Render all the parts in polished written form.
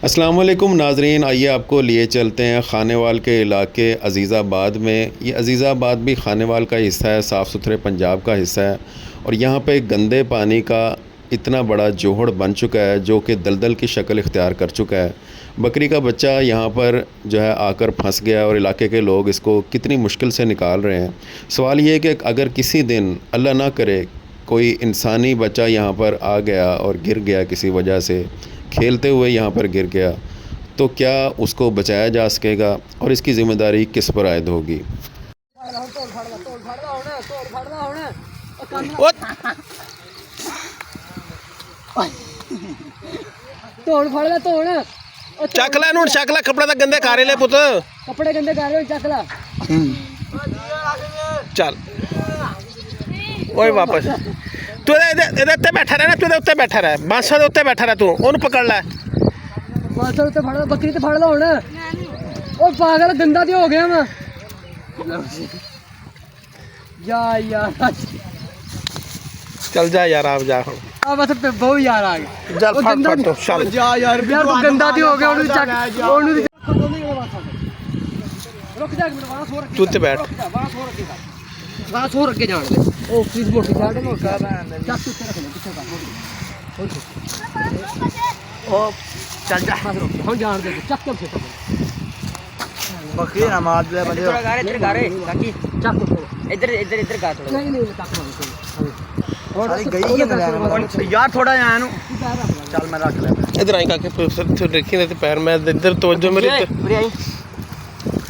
अस्सलाम वालेकुम नाज़रीन, आइए आपको लिए चलते हैं खानेवाल के इलाके अज़ीज़ाबाद में। ये अज़ीज़ाबाद भी खानेवाल का हिस्सा है, साफ़ सुथरे पंजाब का हिस्सा है। और यहाँ पे गंदे पानी का इतना बड़ा जोहड़ बन चुका है जो कि दलदल की शक्ल इख्तियार कर चुका है। बकरी का बच्चा यहाँ पर जो है आकर फंस गया है और इलाके के लोग इसको कितनी मुश्किल से निकाल रहे हैं। सवाल ये है कि अगर किसी दिन अल्लाह ना करे कोई इंसानी बच्चा यहाँ पर आ गया और गिर गया, किसी वजह से खेलते हुए यहाँ पर गिर गया, तो क्या उसको बचाया जा सकेगा और इसकी ज़िम्मेदारी किस पर आयद होगी। ਚੱਕ ਲੈ ਨੂੰ ਚੱਕ ਲੈ ਕੱਪੜੇ ਤਾਂ ਗੰਦੇ ਕਰ ਲੈ ਪੁੱਤ ਕੱਪੜੇ ਗੰਦੇ ਕਰ ਰਹੇ ਚੱਕ ਲੈ ਚੱਲ ਓਏ ਵਾਪਸ ਤੂੰ ਇਹਦੇ ਉੱਤੇ ਬੈਠਾ ਰਹਿ ਨਾ, ਤੂੰ ਇਹਦੇ ਉੱਤੇ ਬੈਠਾ ਰਹਿ, ਬਾਂਸਾਂ ਦੇ ਉੱਤੇ ਬੈਠਾ ਰਹਿ, ਤੂੰ ਉਹਨੂੰ ਪਕੜ ਲੈ। ਬਾਂਸਾਂ ਉੱਤੇ ਫੜ ਲੈ, ਬੱਕਰੀ ਤੇ ਫੜ ਲੈ ਹੁਣ। ਓਏ ਪਾਗਲ ਗੰਦਾ ਤੇ ਹੋ ਗਿਆ ਮੈਂ ਯਾਰ ਚੱਲ ਜਾ ਯਾਰ, ਆਪ ਜਾ ਹੁਣ ਆ ਬਸ ਬਹੁਤ ਯਾਰ ਆ ਗਿਆ। ਚੱਲ ਫੜ ਤੂੰ ਚੱਲ ਜਾ ਯਾਰ ਤੂੰ ਗੰਦਾ ਤੇ ਹੋ ਗਿਆ, ਉਹਨੂੰ ਚੱਕ ਉਹਨੂੰ ਰੁਕ ਜਾ ਇੱਕ ਮਿੰਟ, ਬਾਂਸ ਤੂੰ ਤੇ ਬੈਠ। ਬਾਂਸ ਹੋਰ ਅੱਗੇ ਜਾਣ ਦੇ। ਉਹ ਪਲੀਜ਼ ਮੋਟੀ ਛੱਡ ਨਾ ਕਾ ਬੈਨ ਚੱਕ ਉੱਤੇ ਰੱਖ ਲੈ, ਪਿੱਛੇ ਕਰ ਉਹ ਚੱਲ ਜਾ ਹੁਣ ਜਾਣ ਦੇ, ਚੱਕ ਕੇ ਉੱਤੇ ਬੱਕਰੀ ਨਾ ਮਾਰ ਦੇ ਬੰਦੇ। ਇੱਧਰ ਗਾਰੇ ਕਾਕੀ ਚੱਕ ਉੱਤੇ ਇੱਧਰ ਗਾ ਥੋੜਾ ਨਹੀਂ ਚੱਕ ਮਾਰ ਸਾਰੀ ਗਈ ਹੈ ਯਾਰ, ਥੋੜਾ ਜਿਹਾ ਇਹਨੂੰ ਚੱਲ ਮੈਂ ਰੱਖ ਲਿਆ। ਇਧਰ ਆਈ ਕਾਕੇ, ਤੂੰ ਦੇਖੀ ਨਾ ਤੇ ਪੈਰ ਮੈਂ ਇੱਧਰ ਤਵੱਜੋ ਮੇਰੀ ਤੇ ਉਰੇ ਆਈ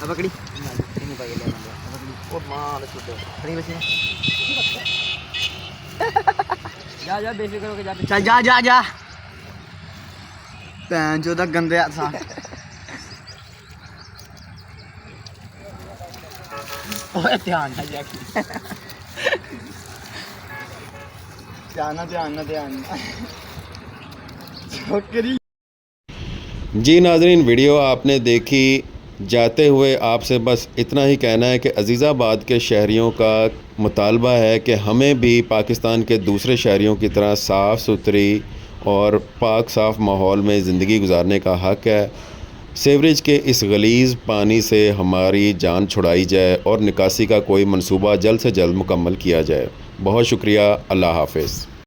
ਆ ਪਕੜੀ ਉਹ ਮਾਰ ਛੁੱਟੇ ਖੜੀ ਬਸੇ ਜਾ ਬੇਫਿਕਰ ਹੋ ਕੇ ਜਾ, ਚੱਲ ਜਾ ਭੈਣ ਜੋ ਦਾ ਗੰਦੇ ਹੱਥਾਂ। ਓਏ ਧਿਆਨ ਨਾਲ ਜਾ ਕੇ ध्यान जी नाज़रीन, वीडियो आपने देखी। जाते हुए आपसे बस इतना ही कहना है कि अज़ीज़ाबाद के शहरियों का मुतालबा है कि हमें भी पाकिस्तान के दूसरे शहरियों की तरह साफ़ सुथरी और पाक साफ़ माहौल में ज़िंदगी गुजारने का हक़ है। सीवरेज के इस गलीज़ पानी से हमारी जान छुड़ाई जाए और निकासी का कोई मंसूबा जल्द से जल्द मुकम्मल किया जाए। बहुत शुक्रिया। अल्लाह हाफ़िज़।